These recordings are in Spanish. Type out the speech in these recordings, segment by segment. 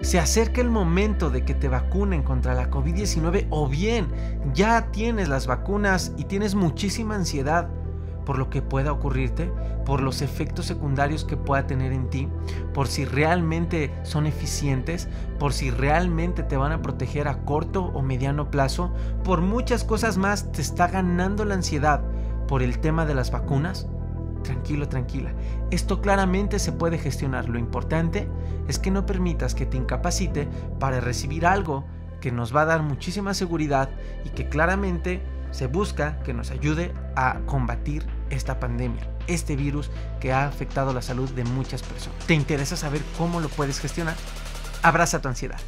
se acerca el momento de que te vacunen contra la COVID-19 o bien ya tienes las vacunas y tienes muchísima ansiedad por lo que pueda ocurrirte, por los efectos secundarios que pueda tener en ti, por si realmente son eficientes, por si realmente te van a proteger a corto o mediano plazo, por muchas cosas más te está ganando la ansiedad por el tema de las vacunas. Tranquilo, tranquila. Esto claramente se puede gestionar. Lo importante es que no permitas que te incapacite para recibir algo que nos va a dar muchísima seguridad y que claramente se busca que nos ayude a combatir esta pandemia, este virus que ha afectado la salud de muchas personas. ¿Te interesa saber cómo lo puedes gestionar? Abraza tu ansiedad.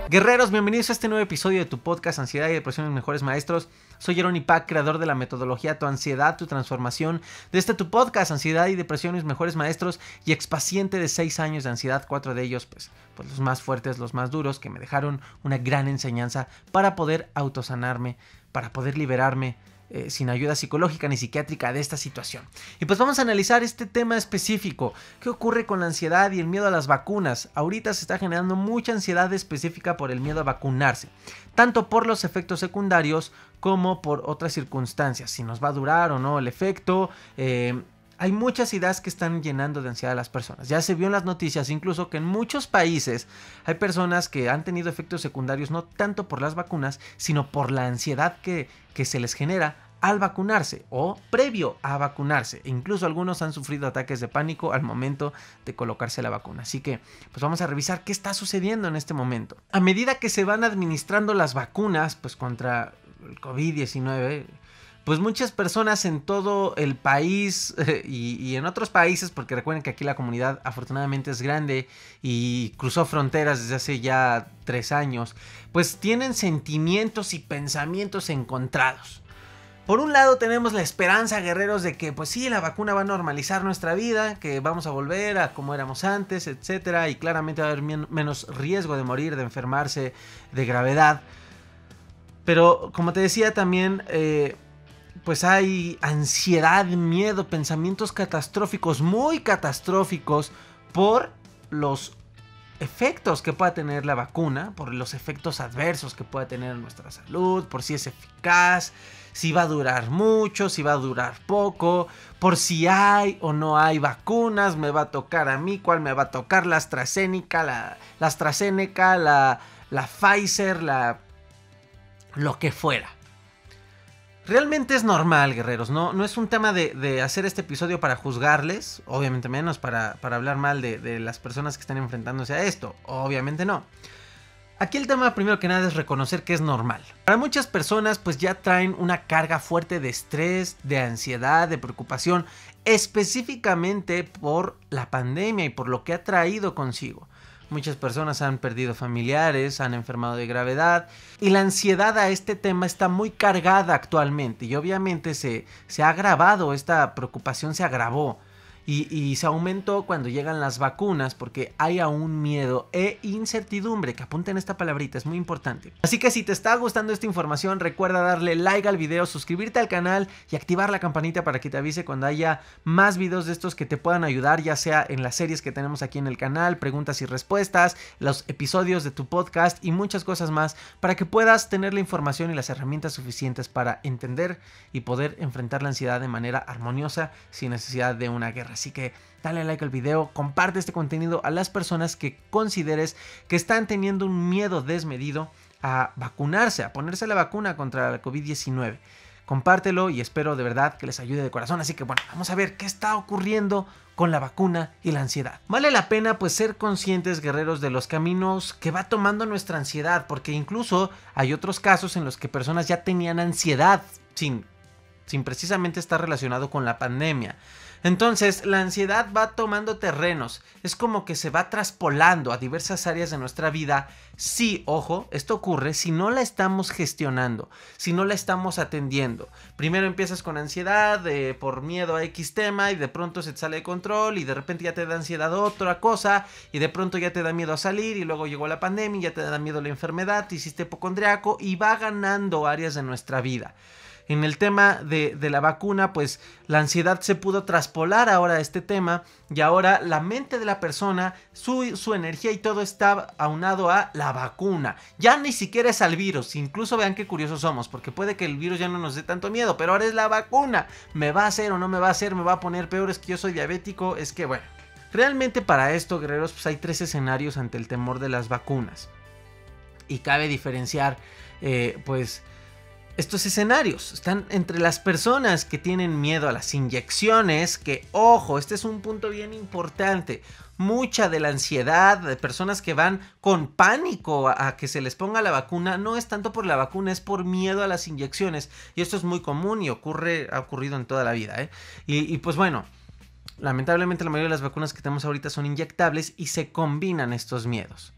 Guerreros, bienvenidos a este nuevo episodio de tu podcast Ansiedad y Depresión, mis mejores maestros. Soy Jeroni Pack, creador de la metodología Tu Ansiedad, Tu Transformación, de tu podcast Ansiedad y Depresión, mis mejores maestros, y expaciente de 6 años de ansiedad, 4 de ellos pues los más fuertes, los más duros, que me dejaron una gran enseñanza para poder autosanarme, para poder liberarme sin ayuda psicológica ni psiquiátrica de esta situación. Y pues vamos a analizar este tema específico. ¿Qué ocurre con la ansiedad y el miedo a las vacunas? Ahorita se está generando mucha ansiedad específica por el miedo a vacunarse, tanto por los efectos secundarios como por otras circunstancias, si nos va a durar o no el efecto. Hay muchas ideas que están llenando de ansiedad a las personas. Ya se vio en las noticias incluso que en muchos países hay personas que han tenido efectos secundarios no tanto por las vacunas, sino por la ansiedad que se les genera al vacunarse o previo a vacunarse. E incluso algunos han sufrido ataques de pánico al momento de colocarse la vacuna. Así que pues vamos a revisar qué está sucediendo en este momento. A medida que se van administrando las vacunas pues contra el COVID-19, pues muchas personas en todo el país y en otros países, porque recuerden que aquí la comunidad afortunadamente es grande y cruzó fronteras desde hace ya 3 años, pues tienen sentimientos y pensamientos encontrados. Por un lado tenemos la esperanza, guerreros, de que pues sí, la vacuna va a normalizar nuestra vida, que vamos a volver a como éramos antes, etcétera, y claramente va a haber menos riesgo de morir, de enfermarse, de gravedad. Pero como te decía también, pues hay ansiedad, miedo, pensamientos catastróficos, muy catastróficos por los efectos que pueda tener la vacuna, por los efectos adversos que pueda tener en nuestra salud, por si es eficaz, si va a durar mucho, si va a durar poco, por si hay o no hay vacunas, me va a tocar a mí, cuál me va a tocar, la AstraZeneca, la Pfizer, lo que fuera. Realmente es normal, guerreros, no es un tema de hacer este episodio para juzgarles, obviamente menos para hablar mal de las personas que están enfrentándose a esto, obviamente no. Aquí el tema primero que nada es reconocer que es normal. Para muchas personas pues ya traen una carga fuerte de estrés, de ansiedad, de preocupación, específicamente por la pandemia y por lo que ha traído consigo. Muchas personas han perdido familiares, han enfermado de gravedad y la ansiedad a este tema está muy cargada actualmente y obviamente se ha agravado, esta preocupación se agravó y se aumentó cuando llegan las vacunas porque hay aún miedo e incertidumbre, que apunten esta palabrita, es muy importante. Así que si te está gustando esta información, recuerda darle like al video, suscribirte al canal y activar la campanita para que te avise cuando haya más videos de estos que te puedan ayudar, ya sea en las series que tenemos aquí en el canal, preguntas y respuestas, los episodios de tu podcast y muchas cosas más, para que puedas tener la información y las herramientas suficientes para entender y poder enfrentar la ansiedad de manera armoniosa sin necesidad de una guerra. Así que dale like al video, comparte este contenido a las personas que consideres que están teniendo un miedo desmedido a vacunarse, a ponerse la vacuna contra la COVID-19. Compártelo y espero de verdad que les ayude de corazón. Así que bueno, vamos a ver qué está ocurriendo con la vacuna y la ansiedad. Vale la pena pues ser conscientes, guerreros, de los caminos que va tomando nuestra ansiedad, porque incluso hay otros casos en los que personas ya tenían ansiedad sin precisamente estar relacionado con la pandemia. Entonces la ansiedad va tomando terrenos, es como que se va traspolando a diversas áreas de nuestra vida. Sí, ojo, esto ocurre si no la estamos gestionando, si no la estamos atendiendo. Primero empiezas con ansiedad por miedo a X tema y de pronto se te sale de control y de repente ya te da ansiedad a otra cosa y de pronto ya te da miedo a salir y luego llegó la pandemia y ya te da miedo la enfermedad, te hiciste hipocondriaco y va ganando áreas de nuestra vida. En el tema de la vacuna, pues la ansiedad se pudo traspolar ahora a este tema y ahora la mente de la persona, su energía y todo está aunado a la vacuna. Ya ni siquiera es al virus, incluso vean qué curiosos somos, porque puede que el virus ya no nos dé tanto miedo, pero ahora es la vacuna. ¿Me va a hacer o no me va a hacer? ¿Me va a poner peor? ¿Es que yo soy diabético? Es que bueno. Realmente para esto, guerreros, pues hay 3 escenarios ante el temor de las vacunas. Y cabe diferenciar, pues, estos escenarios. Están entre las personas que tienen miedo a las inyecciones, que, ojo, este es un punto bien importante. Mucha de la ansiedad de personas que van con pánico a que se les ponga la vacuna no es tanto por la vacuna, es por miedo a las inyecciones. Y esto es muy común y ha ocurrido en toda la vida, ¿eh? Y pues bueno, lamentablemente la mayoría de las vacunas que tenemos ahorita son inyectables y se combinan estos miedos.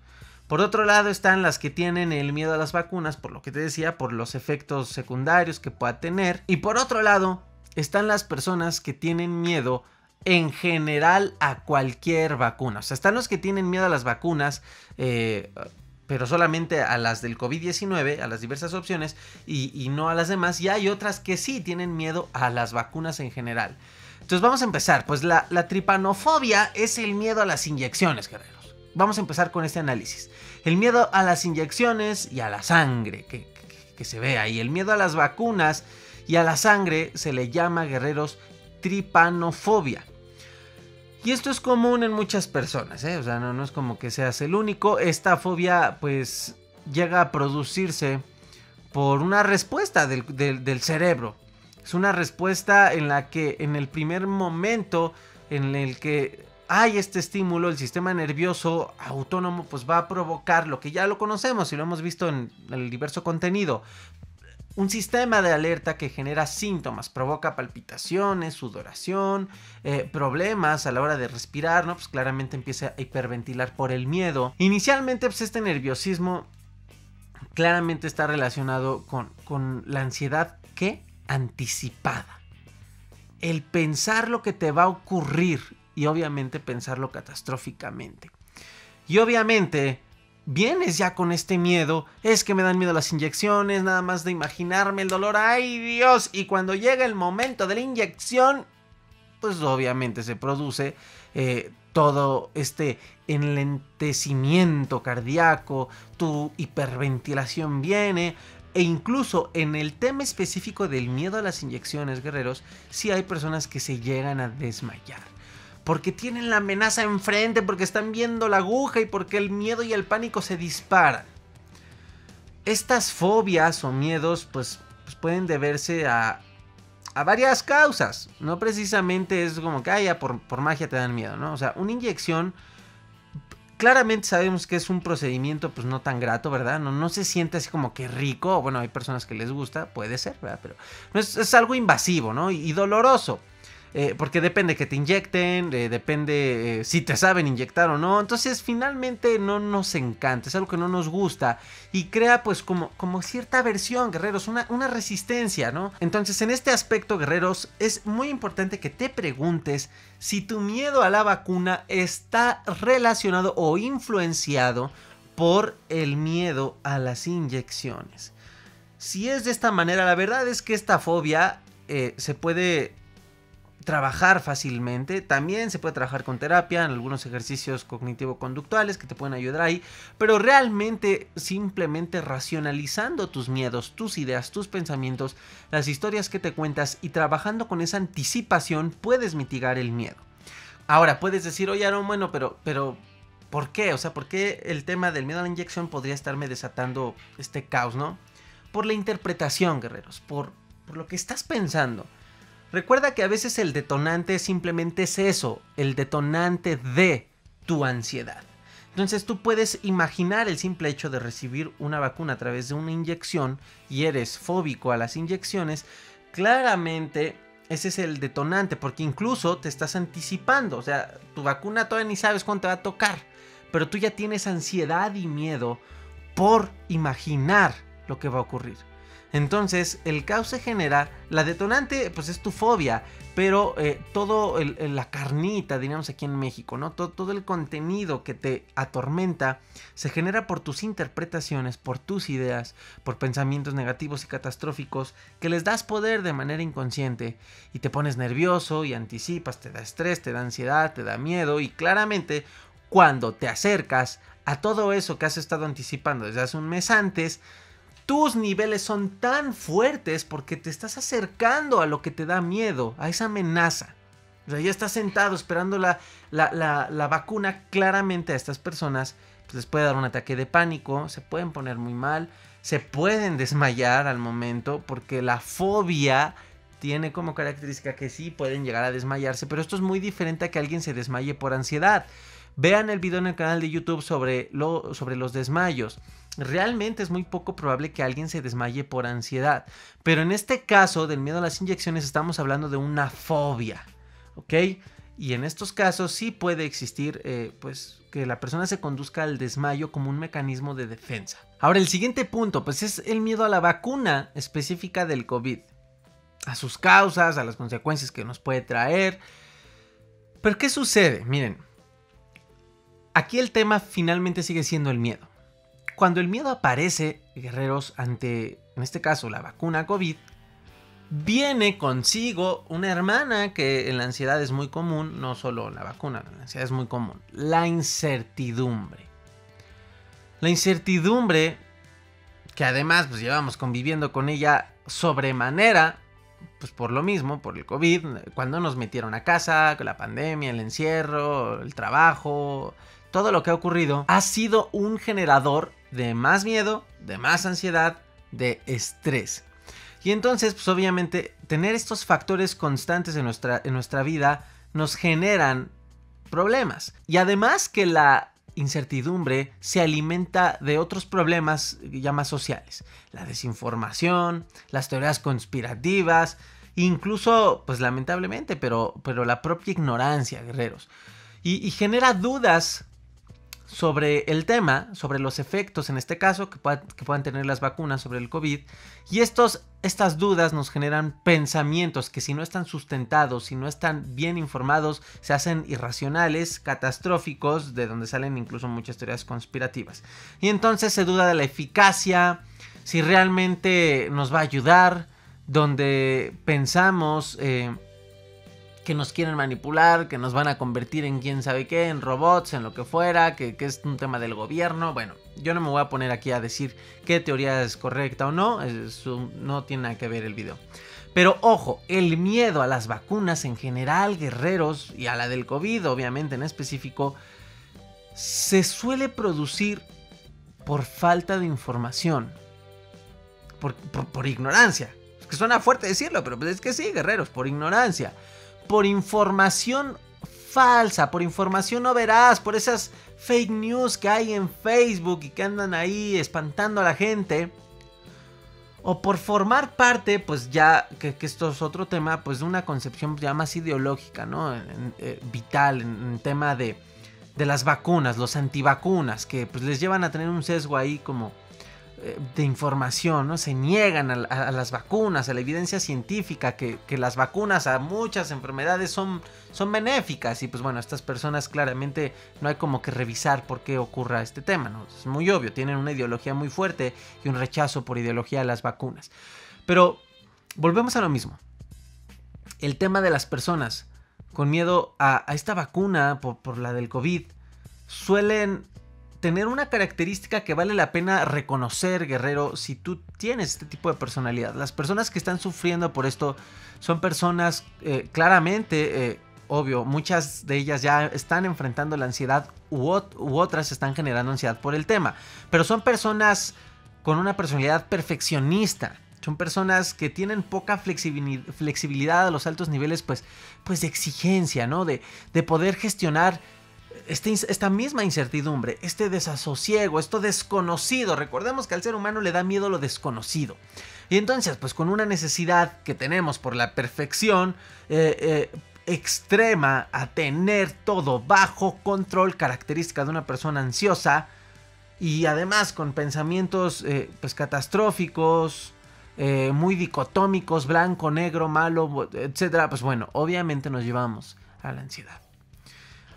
Por otro lado están las que tienen el miedo a las vacunas, por lo que te decía, por los efectos secundarios que pueda tener. Y por otro lado están las personas que tienen miedo en general a cualquier vacuna. O sea, están los que tienen miedo a las vacunas, pero solamente a las del COVID-19, a las diversas opciones, y no a las demás. Y hay otras que sí tienen miedo a las vacunas en general. Entonces vamos a empezar. Pues la tripanofobia es el miedo a las inyecciones, guerreros. Vamos a empezar con este análisis. El miedo a las inyecciones y a la sangre que se ve ahí. El miedo a las vacunas y a la sangre se le llama, guerreros, tripanofobia. Y esto es común en muchas personas, ¿eh? O sea, no es como que seas el único. Esta fobia pues llega a producirse por una respuesta del cerebro. Es una respuesta en la que en el primer momento en el que hay este estímulo, el sistema nervioso autónomo pues va a provocar lo que ya lo conocemos y lo hemos visto en el diverso contenido. Un sistema de alerta que genera síntomas, provoca palpitaciones, sudoración, problemas a la hora de respirar, ¿no? Pues claramente empieza a hiperventilar por el miedo. Inicialmente pues este nerviosismo claramente está relacionado con la ansiedad anticipada. El pensar lo que te va a ocurrir y obviamente pensarlo catastróficamente. Y obviamente vienes ya con este miedo, es que me dan miedo las inyecciones, nada más de imaginarme el dolor, ¡ay Dios! Y cuando llega el momento de la inyección, pues obviamente se produce todo este enlentecimiento cardíaco, tu hiperventilación viene. E incluso en el tema específico del miedo a las inyecciones, guerreros, sí hay personas que se llegan a desmayar. Porque tienen la amenaza enfrente, porque están viendo la aguja y porque el miedo y el pánico se disparan. Estas fobias o miedos pues pueden deberse a varias causas. No precisamente es como que ya por magia te dan miedo, ¿no? O sea, una inyección claramente sabemos que es un procedimiento pues no tan grato, ¿verdad? No se siente así como que rico. Bueno, hay personas que les gusta, puede ser, ¿verdad? Pero no es algo invasivo, ¿no? Y doloroso. Porque depende que te inyecten, depende si te saben inyectar o no. Entonces finalmente no nos encanta, es algo que no nos gusta y crea pues como cierta aversión, guerreros, una resistencia, ¿no? Entonces en este aspecto, guerreros, es muy importante que te preguntes si tu miedo a la vacuna está relacionado o influenciado por el miedo a las inyecciones. Si es de esta manera, la verdad es que esta fobia se puede trabajar fácilmente. También se puede trabajar con terapia, en algunos ejercicios cognitivo-conductuales que te pueden ayudar ahí, pero realmente simplemente racionalizando tus miedos, tus ideas, tus pensamientos, las historias que te cuentas y trabajando con esa anticipación puedes mitigar el miedo. Ahora puedes decir, oye Aaron, bueno, pero ¿por qué? O sea, ¿por qué el tema del miedo a la inyección podría estarme desatando este caos, no? Por la interpretación, guerreros, por lo que estás pensando. Recuerda que a veces el detonante simplemente es eso, el detonante de tu ansiedad. Entonces tú puedes imaginar el simple hecho de recibir una vacuna a través de una inyección y eres fóbico a las inyecciones, claramente ese es el detonante, porque incluso te estás anticipando. O sea, tu vacuna todavía ni sabes cuándo te va a tocar, pero tú ya tienes ansiedad y miedo por imaginar lo que va a ocurrir. Entonces el caos se genera, la detonante pues es tu fobia, pero todo la carnita, diríamos aquí en México, ¿no? Todo el contenido que te atormenta se genera por tus interpretaciones, por tus ideas, por pensamientos negativos y catastróficos que les das poder de manera inconsciente y te pones nervioso y anticipas, te da estrés, te da ansiedad, te da miedo y claramente cuando te acercas a todo eso que has estado anticipando desde hace un mes antes, tus niveles son tan fuertes porque te estás acercando a lo que te da miedo, a esa amenaza. O sea, ya estás sentado esperando la vacuna. Claramente a estas personas pues, les puede dar un ataque de pánico, se pueden poner muy mal, se pueden desmayar al momento porque la fobia tiene como característica que sí pueden llegar a desmayarse, pero esto es muy diferente a que alguien se desmaye por ansiedad. Vean el video en el canal de YouTube sobre los desmayos. Realmente es muy poco probable que alguien se desmaye por ansiedad. Pero en este caso del miedo a las inyecciones estamos hablando de una fobia. ¿Ok? Y en estos casos sí puede existir pues que la persona se conduzca al desmayo como un mecanismo de defensa. Ahora el siguiente punto pues es el miedo a la vacuna específica del COVID. A sus causas, a las consecuencias que nos puede traer. Pero ¿qué sucede? Miren. Aquí el tema finalmente sigue siendo el miedo. Cuando el miedo aparece, guerreros, ante, en este caso, la vacuna COVID, viene consigo una hermana que en la ansiedad es muy común, no solo la vacuna, la ansiedad es muy común, la incertidumbre. La incertidumbre, que además pues, llevamos conviviendo con ella sobremanera, pues por lo mismo, por el COVID, cuando nos metieron a casa, con la pandemia, el encierro, el trabajo, todo lo que ha ocurrido, ha sido un generador de más miedo, de más ansiedad, de estrés. Y entonces, pues obviamente, tener estos factores constantes en nuestra vida nos generan problemas. Y además que la incertidumbre se alimenta de otros problemas ya más sociales. La desinformación, las teorías conspirativas, incluso, pues lamentablemente, pero la propia ignorancia, guerreros. Y genera dudas sobre el tema, sobre los efectos en este caso que puedan tener las vacunas sobre el COVID, y estas dudas nos generan pensamientos que si no están sustentados, si no están bien informados, se hacen irracionales, catastróficos, de donde salen incluso muchas teorías conspirativas. Y entonces se duda de la eficacia, si realmente nos va a ayudar, donde pensamos que nos quieren manipular, que nos van a convertir en quién sabe qué, en robots, en lo que fuera, que es un tema del gobierno. Bueno, yo no me voy a poner aquí a decir qué teoría es correcta o no, eso no tiene nada que ver el video. Pero ojo, el miedo a las vacunas en general, guerreros, y a la del COVID obviamente en específico, se suele producir por falta de información, por ignorancia. Es que suena fuerte decirlo, pero es que sí, guerreros, por ignorancia. Por información falsa, por información no veraz, por esas fake news que hay en Facebook y que andan ahí espantando a la gente, o por formar parte, pues ya, que esto es otro tema, pues de una concepción ya más ideológica, ¿no? Vital, en tema de las vacunas, los antivacunas, que pues les llevan a tener un sesgo ahí como de información, ¿no? Se niegan a las vacunas, a la evidencia científica, que las vacunas a muchas enfermedades son benéficas, y pues bueno, estas personas claramente no hay como que revisar por qué ocurra este tema, ¿no? Es muy obvio, tienen una ideología muy fuerte y un rechazo por ideología a las vacunas. Pero volvemos a lo mismo, el tema de las personas con miedo a esta vacuna por la del COVID suelen tener una característica que vale la pena reconocer, guerrero, si tú tienes este tipo de personalidad. Las personas que están sufriendo por esto son personas claramente, obvio, muchas de ellas ya están enfrentando la ansiedad u otras están generando ansiedad por el tema. Pero son personas con una personalidad perfeccionista. Son personas que tienen poca flexibilidad a los altos niveles pues de exigencia, ¿no? De poder gestionar esta misma incertidumbre, este desasosiego, esto desconocido. Recordemos que al ser humano le da miedo lo desconocido. Y entonces, pues con una necesidad que tenemos por la perfección extrema a tener todo bajo control, característica de una persona ansiosa, y además con pensamientos pues catastróficos, muy dicotómicos, blanco, negro, malo, etcétera, pues bueno, obviamente nos llevamos a la ansiedad.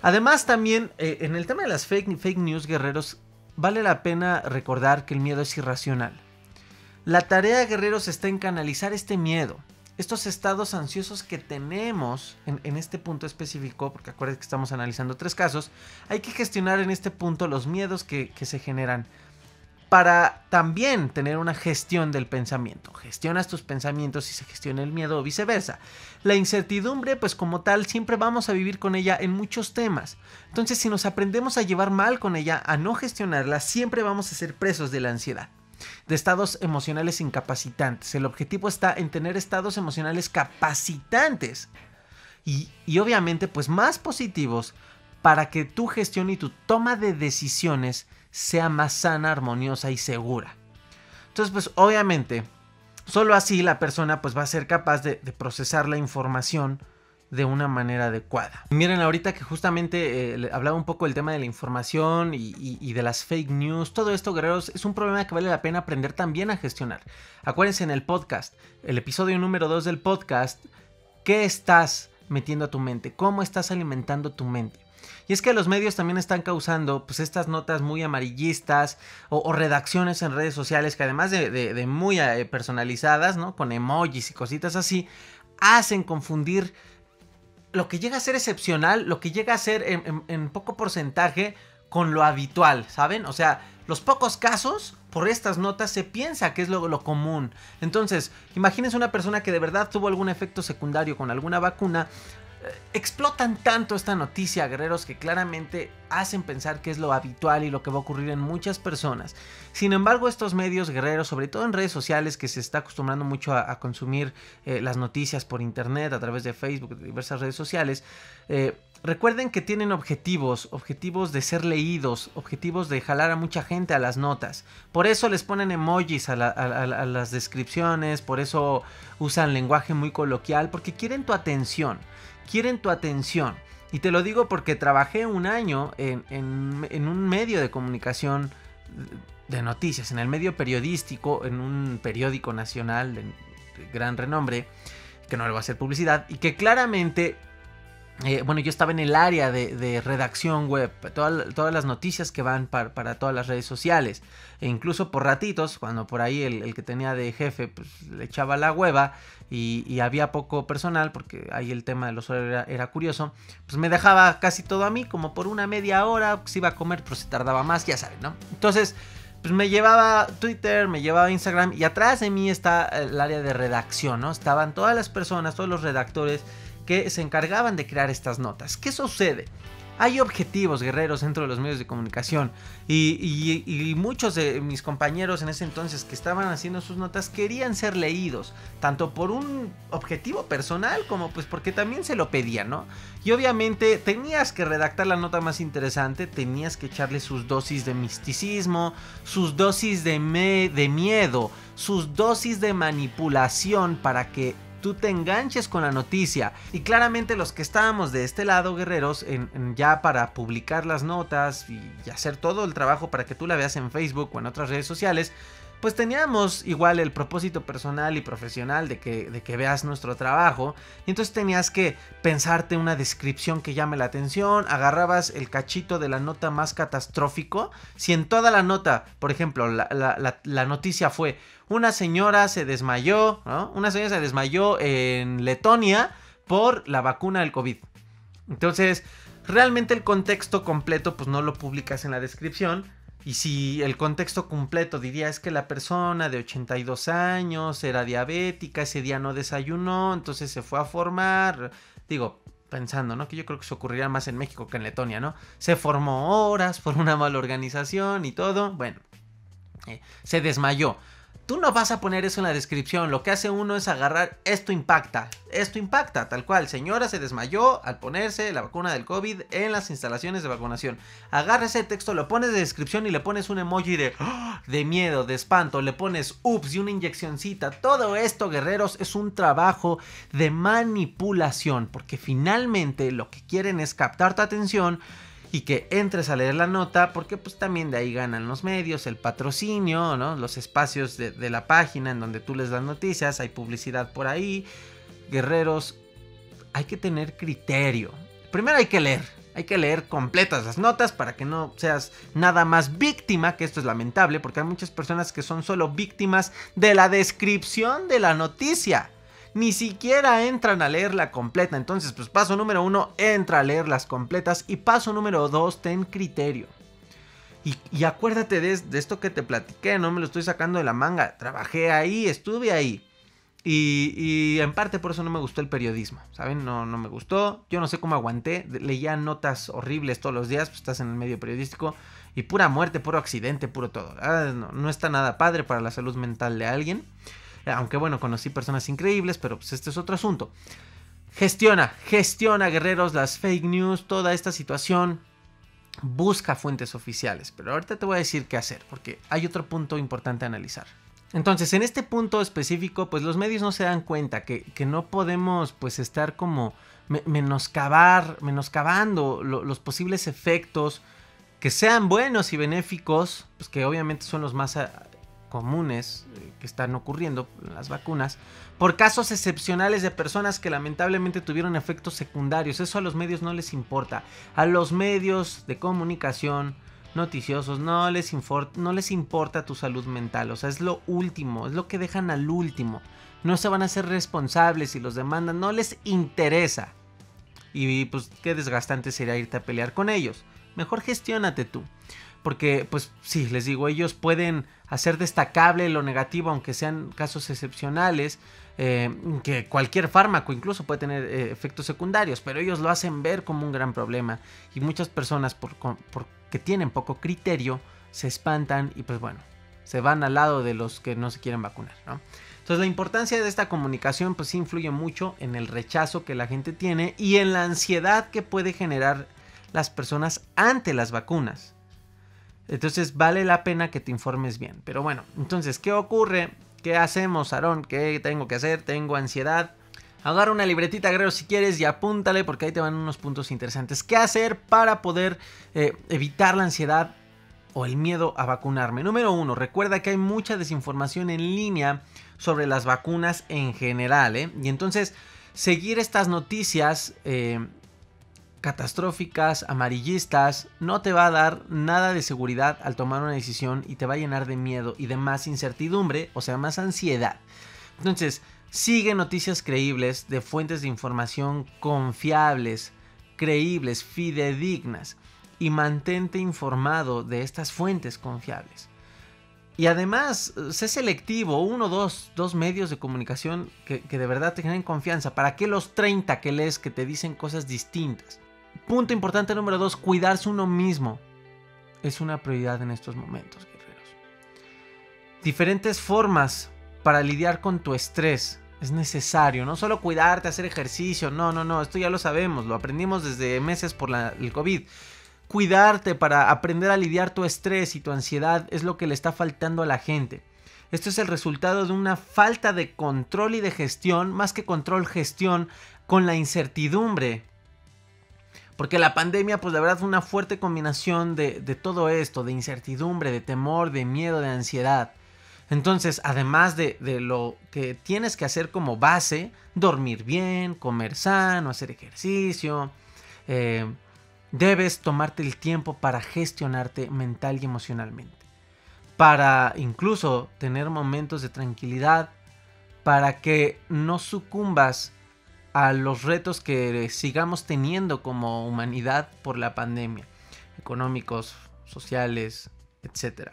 Además también en el tema de las fake news, guerreros, vale la pena recordar que el miedo es irracional. La tarea, guerreros, está en canalizar este miedo, estos estados ansiosos que tenemos en este punto específico, porque acuérdense que estamos analizando 3 casos, hay que gestionar en este punto los miedos que se generan para también tener una gestión del pensamiento. Gestionas tus pensamientos y se gestiona el miedo o viceversa. La incertidumbre, pues como tal, siempre vamos a vivir con ella en muchos temas. Entonces, si nos aprendemos a llevar mal con ella, a no gestionarla, siempre vamos a ser presos de la ansiedad, de estados emocionales incapacitantes. El objetivo está en tener estados emocionales capacitantes y obviamente pues más positivos para que tu gestión y tu toma de decisiones sea más sana, armoniosa y segura. Entonces pues obviamente solo así la persona pues va a ser capaz de procesar la información de una manera adecuada. Miren, ahorita que justamente hablaba un poco del tema de la información y de las fake news, todo esto, guerreros, es un problema que vale la pena aprender también a gestionar. Acuérdense en el podcast, el episodio número 2 del podcast, ¿qué estás metiendo a tu mente? ¿Cómo estás alimentando tu mente? Y es que los medios también están causando pues estas notas muy amarillistas o redacciones en redes sociales que además de muy personalizadas, ¿no? Con emojis y cositas así, hacen confundir lo que llega a ser excepcional, lo que llega a ser en poco porcentaje con lo habitual, ¿saben? O sea, los pocos casos por estas notas se piensa que es lo común. Entonces, imagínense una persona que de verdad tuvo algún efecto secundario con alguna vacuna. Explotan tanto esta noticia, guerreros, que claramente hacen pensar que es lo habitual y lo que va a ocurrir en muchas personas. Sin embargo, estos medios, guerreros, sobre todo en redes sociales, que se está acostumbrando mucho a consumir las noticias por internet, a través de Facebook, de diversas redes sociales, recuerden que tienen objetivos de ser leídos, objetivos de jalar a mucha gente a las notas. Por eso les ponen emojis a las descripciones, por eso usan lenguaje muy coloquial, porque quieren tu atención. Y te lo digo porque trabajé un año en un medio de comunicación de noticias, en el medio periodístico, en un periódico nacional de gran renombre, que no le voy a hacer publicidad, y que claramente, yo estaba en el área de redacción web, todas las noticias que van para todas las redes sociales, e incluso por ratitos, cuando por ahí el que tenía de jefe pues, le echaba la hueva y había poco personal, porque ahí el tema de los horarios era curioso, pues me dejaba casi todo a mí, como por una media hora, pues iba a comer, pero se tardaba más, ya saben, ¿no? Entonces, pues me llevaba Twitter, me llevaba Instagram, y atrás de mí está el área de redacción, ¿no? Estaban todas las personas, todos los redactores que se encargaban de crear estas notas. ¿Qué sucede? Hay objetivos, guerreros, dentro de los medios de comunicación y muchos de mis compañeros en ese entonces que estaban haciendo sus notas querían ser leídos, tanto por un objetivo personal como pues porque también se lo pedían, ¿no? Y obviamente tenías que redactar la nota más interesante, tenías que echarle sus dosis de misticismo, sus dosis de miedo, sus dosis de manipulación para que tú te enganches con la noticia. Y claramente los que estábamos de este lado, guerreros, ya para publicar las notas y hacer todo el trabajo para que tú la veas en Facebook o en otras redes sociales, pues teníamos igual el propósito personal y profesional de que veas nuestro trabajo. Y entonces tenías que pensarte una descripción que llame la atención, agarrabas el cachito de la nota más catastrófico. Si en toda la nota, por ejemplo, la noticia fue: una señora se desmayó, ¿no? Una señora se desmayó en Letonia por la vacuna del COVID. Entonces, realmente el contexto completo pues no lo publicas en la descripción. Y si el contexto completo diría es que la persona de 82 años era diabética, ese día no desayunó, entonces se fue a formar, digo, pensando, ¿no? Que yo creo que se ocurriría más en México que en Letonia, ¿no? Se formó horas por una mala organización y todo, bueno, se desmayó. Tú no vas a poner eso en la descripción, lo que hace uno es agarrar, esto impacta, tal cual, señora se desmayó al ponerse la vacuna del COVID en las instalaciones de vacunación. Agarra ese texto, lo pones de descripción y le pones un emoji de miedo, de espanto, le pones ups y una inyeccioncita. Todo esto, guerreros, es un trabajo de manipulación, porque finalmente lo que quieren es captar tu atención y que entres a leer la nota, porque pues también de ahí ganan los medios, el patrocinio, ¿no? Los espacios de la página en donde tú les das noticias, hay publicidad por ahí. Guerreros, hay que tener criterio. Primero hay que leer completas las notas para que no seas nada más víctima, que esto es lamentable, porque hay muchas personas que son solo víctimas de la descripción de la noticia. Ni siquiera entran a leerla completa. Entonces, pues paso número 1, entra a leer las completas. Y paso número 2, ten criterio. Y acuérdate de esto que te platiqué, no me lo estoy sacando de la manga. Trabajé ahí, estuve ahí. Y en parte por eso no me gustó el periodismo, ¿saben? No me gustó. Yo no sé cómo aguanté. Leía notas horribles todos los días, pues estás en el medio periodístico. Y pura muerte, puro accidente, puro todo. No está nada padre para la salud mental de alguien. Aunque bueno, conocí personas increíbles, pero pues este es otro asunto. Gestiona, guerreros, las fake news, toda esta situación. Busca fuentes oficiales. Pero ahorita te voy a decir qué hacer, porque hay otro punto importante a analizar. Entonces, en este punto específico, pues los medios no se dan cuenta que no podemos pues estar como menoscabando los posibles efectos que sean buenos y benéficos, pues que obviamente son los más comunes que están ocurriendo en las vacunas, por casos excepcionales de personas que lamentablemente tuvieron efectos secundarios. Eso a los medios no les importa. A los medios de comunicación noticiosos no les importa tu salud mental. O sea, es lo último, es lo que dejan al último. No se van a hacer responsables si los demandan, no les interesa. Y pues qué desgastante sería irte a pelear con ellos. Mejor gestiónate tú. Porque, pues sí, les digo, ellos pueden hacer destacable lo negativo, aunque sean casos excepcionales, que cualquier fármaco incluso puede tener efectos secundarios, pero ellos lo hacen ver como un gran problema. Y muchas personas, porque tienen poco criterio, se espantan y pues bueno, se van al lado de los que no se quieren vacunar, ¿no? Entonces la importancia de esta comunicación pues sí influye mucho en el rechazo que la gente tiene y en la ansiedad que puede generar las personas ante las vacunas. Entonces vale la pena que te informes bien. Pero bueno, entonces, ¿qué ocurre? ¿Qué hacemos, Aarón? ¿Qué tengo que hacer? Tengo ansiedad. Agarra una libretita, guerrero, si quieres, y apúntale, porque ahí te van unos puntos interesantes. ¿Qué hacer para poder evitar la ansiedad o el miedo a vacunarme? Número 1, recuerda que hay mucha desinformación en línea sobre las vacunas en general, y entonces seguir estas noticias catastróficas, amarillistas, no te va a dar nada de seguridad al tomar una decisión y te va a llenar de miedo y de más incertidumbre, o sea, más ansiedad. Entonces, sigue noticias creíbles de fuentes de información confiables, creíbles, fidedignas, y mantente informado de estas fuentes confiables. Y además, sé selectivo, dos medios de comunicación que de verdad te generen confianza. ¿Para qué los 30 que lees que te dicen cosas distintas? Punto importante número 2, cuidarse uno mismo. Es una prioridad en estos momentos, guerreros. Diferentes formas para lidiar con tu estrés. Es necesario, no solo cuidarte, hacer ejercicio, no, esto ya lo sabemos, lo aprendimos desde meses por el COVID. Cuidarte para aprender a lidiar tu estrés y tu ansiedad es lo que le está faltando a la gente. Esto es el resultado de una falta de control y de gestión, más que control, gestión, con la incertidumbre. Porque la pandemia, pues la verdad fue una fuerte combinación de todo esto, de incertidumbre, de temor, de miedo, de ansiedad. Entonces, además de lo que tienes que hacer como base, dormir bien, comer sano, hacer ejercicio, debes tomarte el tiempo para gestionarte mental y emocionalmente. Para incluso tener momentos de tranquilidad, para que no sucumbas a los retos que sigamos teniendo como humanidad por la pandemia, económicos, sociales, etc.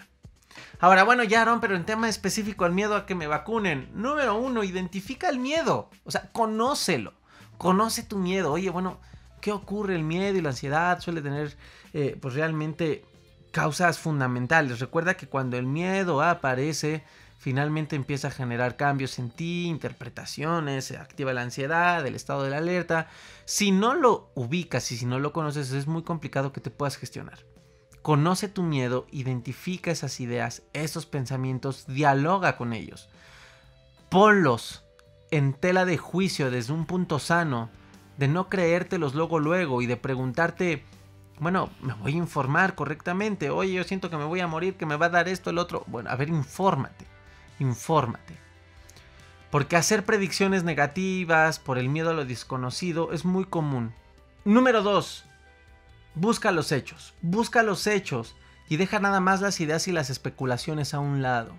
Ahora, bueno, ya, Aaron, pero en tema específico al miedo a que me vacunen. Número 1, identifica el miedo. O sea, conócelo. Conoce tu miedo. Oye, bueno, ¿qué ocurre? El miedo y la ansiedad suele tener, pues realmente causas fundamentales. Recuerda que cuando el miedo aparece, finalmente empieza a generar cambios en ti, interpretaciones, se activa la ansiedad, el estado de la alerta. Si no lo ubicas y si no lo conoces, es muy complicado que te puedas gestionar. Conoce tu miedo, identifica esas ideas, esos pensamientos, dialoga con ellos. Ponlos en tela de juicio desde un punto sano, de no creértelos luego y de preguntarte Bueno, me voy a informar correctamente. Oye, yo siento que me voy a morir, que me va a dar esto, el otro. Bueno, a ver, infórmate. Porque hacer predicciones negativas por el miedo a lo desconocido es muy común. Número 2. Busca los hechos. Busca los hechos y deja nada más las ideas y las especulaciones a un lado.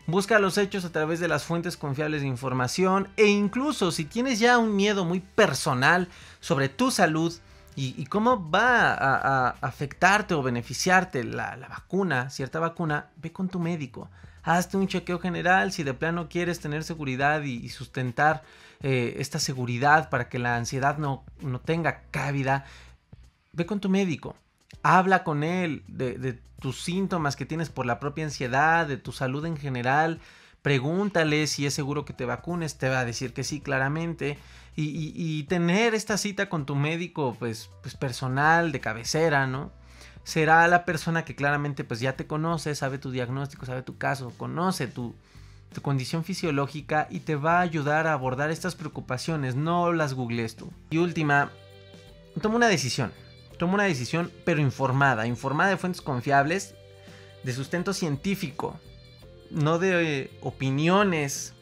Busca los hechos a través de las fuentes confiables de información e incluso si tienes ya un miedo muy personal sobre tu salud y cómo va a afectarte o beneficiarte la vacuna, cierta vacuna, ve con tu médico. Hazte un chequeo general si de plano quieres tener seguridad y sustentar esta seguridad para que la ansiedad no tenga cabida. Ve con tu médico. Habla con él de tus síntomas que tienes por la propia ansiedad, de tu salud en general. Pregúntale si es seguro que te vacunes, te va a decir que sí, claramente. Y tener esta cita con tu médico pues personal, de cabecera, ¿no? Será la persona que claramente pues ya te conoce, sabe tu diagnóstico, sabe tu caso, conoce tu condición fisiológica y te va a ayudar a abordar estas preocupaciones, no las googlees tú. Y última, toma una decisión, pero informada de fuentes confiables, de sustento científico, no de opiniones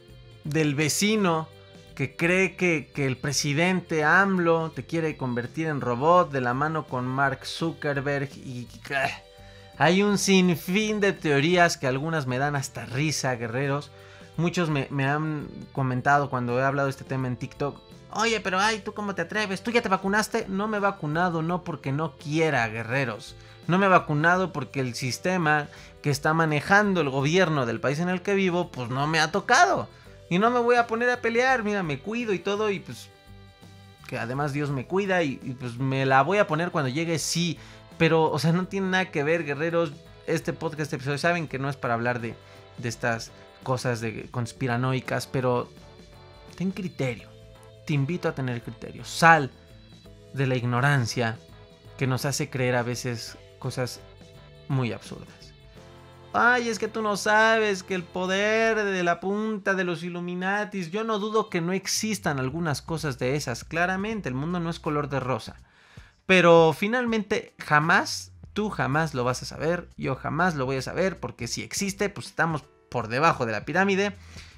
del vecino que cree que el presidente AMLO te quiere convertir en robot de la mano con Mark Zuckerberg y hay un sinfín de teorías que algunas me dan hasta risa, guerreros. Muchos me han comentado cuando he hablado de este tema en TikTok: oye, pero ay, ¿tú cómo te atreves? ¿Tú ya te vacunaste? No me he vacunado, no porque no quiera, guerreros. No me he vacunado porque el sistema que está manejando el gobierno del país en el que vivo, pues no me ha tocado. Y no me voy a poner a pelear, mira, me cuido y todo, y pues que además Dios me cuida y pues me la voy a poner cuando llegue, sí. Pero, o sea, no tiene nada que ver, guerreros. Este podcast, este episodio, saben que no es para hablar de estas cosas de conspiranoicas, pero ten criterio. Te invito a tener criterio. Sal de la ignorancia que nos hace creer a veces cosas muy absurdas. Ay, es que tú no sabes que el poder de la punta de los Illuminatis. Yo no dudo que no existan algunas cosas de esas. Claramente, el mundo no es color de rosa. Pero finalmente tú jamás lo vas a saber. Yo jamás lo voy a saber, porque si existe, pues estamos por debajo de la pirámide.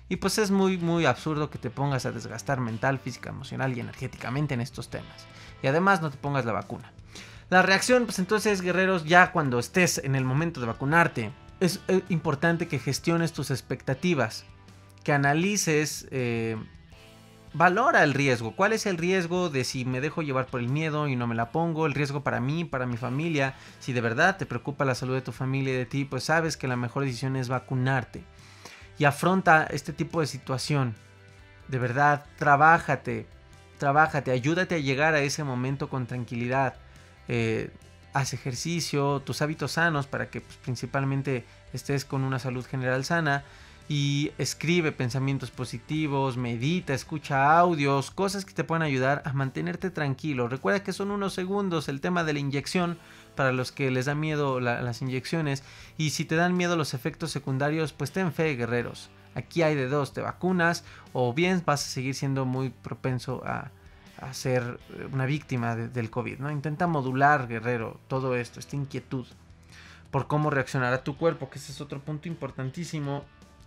Y pues es muy, muy absurdo que te pongas a desgastar mental, física, emocional y energéticamente en estos temas. Y además no te pongas la vacuna. La reacción, pues entonces, guerreros, ya cuando estés en el momento de vacunarte, es importante que gestiones tus expectativas, que analices, valora el riesgo. ¿Cuál es el riesgo de si me dejo llevar por el miedo y no me la pongo? El riesgo para mí, para mi familia. Si de verdad te preocupa la salud de tu familia y de ti, pues sabes que la mejor decisión es vacunarte. Y afronta este tipo de situación. De verdad, trabájate, ayúdate a llegar a ese momento con tranquilidad. Haz ejercicio, tus hábitos sanos para que pues, principalmente estés con una salud general sana. Y escribe pensamientos positivos, medita, escucha audios, cosas que te puedan ayudar a mantenerte tranquilo. Recuerda que son unos segundos el tema de la inyección para los que les da miedo las inyecciones. Y si te dan miedo los efectos secundarios, pues ten fe, guerreros. Aquí hay de dos, te vacunas o bien vas a seguir siendo muy propenso a ser una víctima del COVID, ¿no? Intenta modular, guerrero, todo esto, esta inquietud por cómo reaccionará tu cuerpo, que ese es otro punto importantísimo.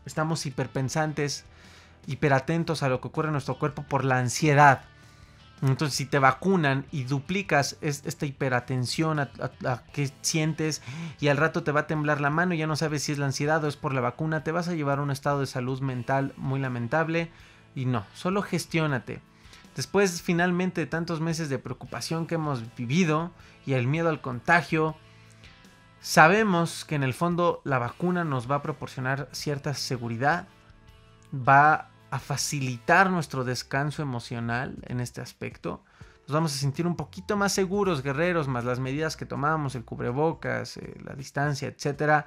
Estamos hiperpensantes, hiperatentos a lo que ocurre en nuestro cuerpo por la ansiedad. Entonces, si te vacunan y duplicas esta hiperatención a que sientes y al rato te va a temblar la mano y ya no sabes si es la ansiedad o es por la vacuna, te vas a llevar a un estado de salud mental muy lamentable. Y no, solo gestiónate. Después, finalmente, de tantos meses de preocupación que hemos vivido y el miedo al contagio, sabemos que en el fondo la vacuna nos va a proporcionar cierta seguridad, va a facilitar nuestro descanso emocional en este aspecto. Nos vamos a sentir un poquito más seguros, guerreros, más las medidas que tomamos, el cubrebocas, la distancia, etcétera.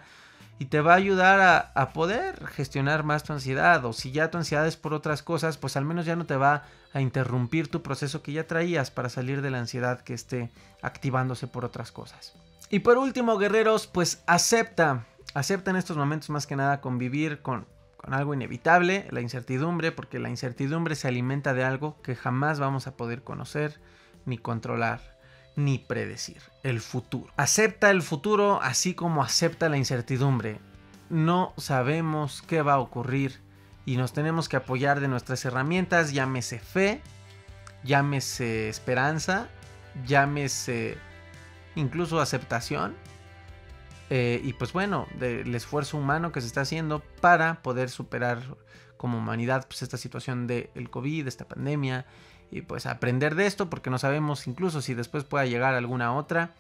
Y te va a ayudar a poder gestionar más tu ansiedad. O si ya tu ansiedad es por otras cosas, pues al menos ya no te va a interrumpir tu proceso que ya traías para salir de la ansiedad que esté activándose por otras cosas. Y por último, guerreros, pues acepta en estos momentos más que nada convivir con algo inevitable, la incertidumbre, porque la incertidumbre se alimenta de algo que jamás vamos a poder conocer ni controlar. ni predecir el futuro. Acepta el futuro así como acepta la incertidumbre. No sabemos qué va a ocurrir y nos tenemos que apoyar de nuestras herramientas, llámese fe, llámese esperanza, llámese incluso aceptación. Y pues bueno, del esfuerzo humano que se está haciendo para poder superar como humanidad pues esta situación del COVID, esta pandemia, y pues aprender de esto porque no sabemos incluso si después pueda llegar alguna otra.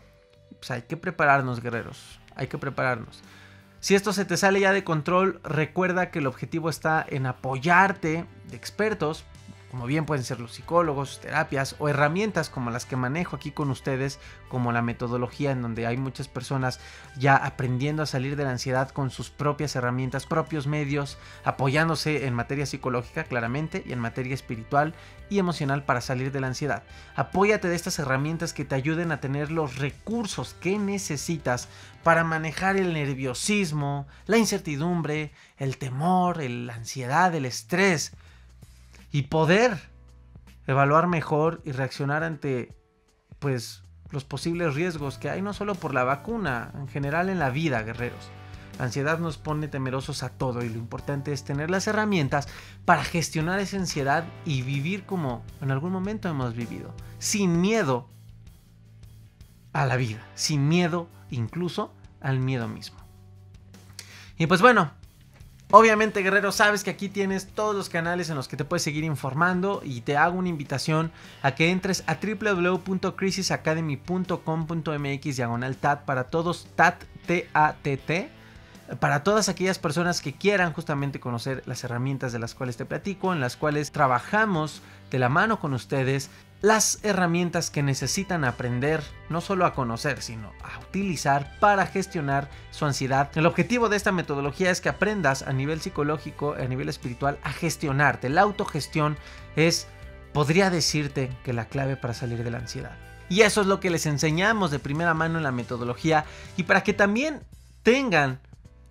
Pues hay que prepararnos, guerreros, hay que prepararnos. Si esto se te sale ya de control, recuerda que el objetivo está en apoyarte de expertos, como bien pueden ser los psicólogos, terapias o herramientas como las que manejo aquí con ustedes, como la metodología, en donde hay muchas personas ya aprendiendo a salir de la ansiedad con sus propias herramientas, propios medios, apoyándose en materia psicológica claramente y en materia espiritual y emocional para salir de la ansiedad. Apóyate de estas herramientas que te ayuden a tener los recursos que necesitas para manejar el nerviosismo, la incertidumbre, el temor, la ansiedad, el estrés, y poder evaluar mejor y reaccionar ante pues los posibles riesgos que hay, no solo por la vacuna, en general en la vida, guerreros. La ansiedad nos pone temerosos a todo y lo importante es tener las herramientas para gestionar esa ansiedad y vivir como en algún momento hemos vivido, sin miedo a la vida, sin miedo incluso al miedo mismo. Y pues bueno, obviamente, guerrero, sabes que aquí tienes todos los canales en los que te puedes seguir informando y te hago una invitación a que entres a www.crisisacademy.com.mx/TAT para todos, TAT, T-A-T-T, para todas aquellas personas que quieran justamente conocer las herramientas de las cuales te platico, en las cuales trabajamos de la mano con ustedes, las herramientas que necesitan aprender, no solo a conocer, sino a utilizar para gestionar su ansiedad. El objetivo de esta metodología es que aprendas a nivel psicológico, a nivel espiritual, a gestionarte. La autogestión podría decirte que la clave para salir de la ansiedad. Y eso es lo que les enseñamos de primera mano en la metodología, y para que también tengan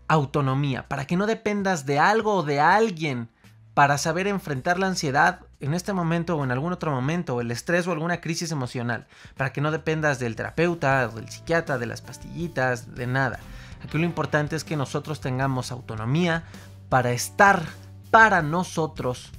autonomía, para que no dependas de algo o de alguien para saber enfrentar la ansiedad en este momento o en algún otro momento, o el estrés o alguna crisis emocional, para que no dependas del terapeuta, del psiquiatra, de las pastillitas, de nada. Aquí lo importante es que nosotros tengamos autonomía para estar para nosotros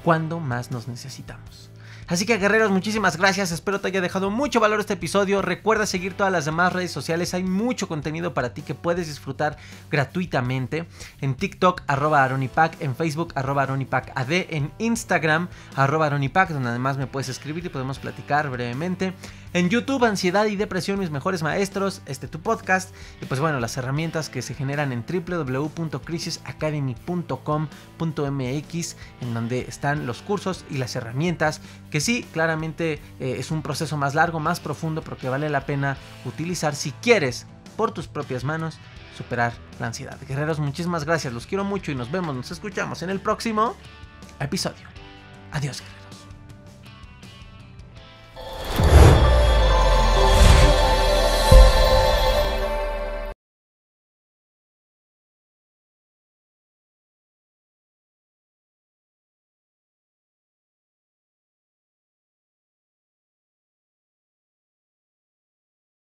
cuando más nos necesitamos. Así que, guerreros, muchísimas gracias, espero te haya dejado mucho valor este episodio. Recuerda seguir todas las demás redes sociales, hay mucho contenido para ti que puedes disfrutar gratuitamente. En TikTok, @aronipac, en Facebook, @aronipacad, en Instagram, @aronipac, donde además me puedes escribir y podemos platicar brevemente. En YouTube, Ansiedad y Depresión, mis mejores maestros, tu podcast. Y pues bueno, las herramientas que se generan en www.crisisacademy.com.mx, en donde están los cursos y las herramientas, que sí, claramente es un proceso más largo, más profundo, pero que vale la pena utilizar si quieres, por tus propias manos, superar la ansiedad. Guerreros, muchísimas gracias, los quiero mucho y nos vemos, nos escuchamos en el próximo episodio. Adiós, guerreros.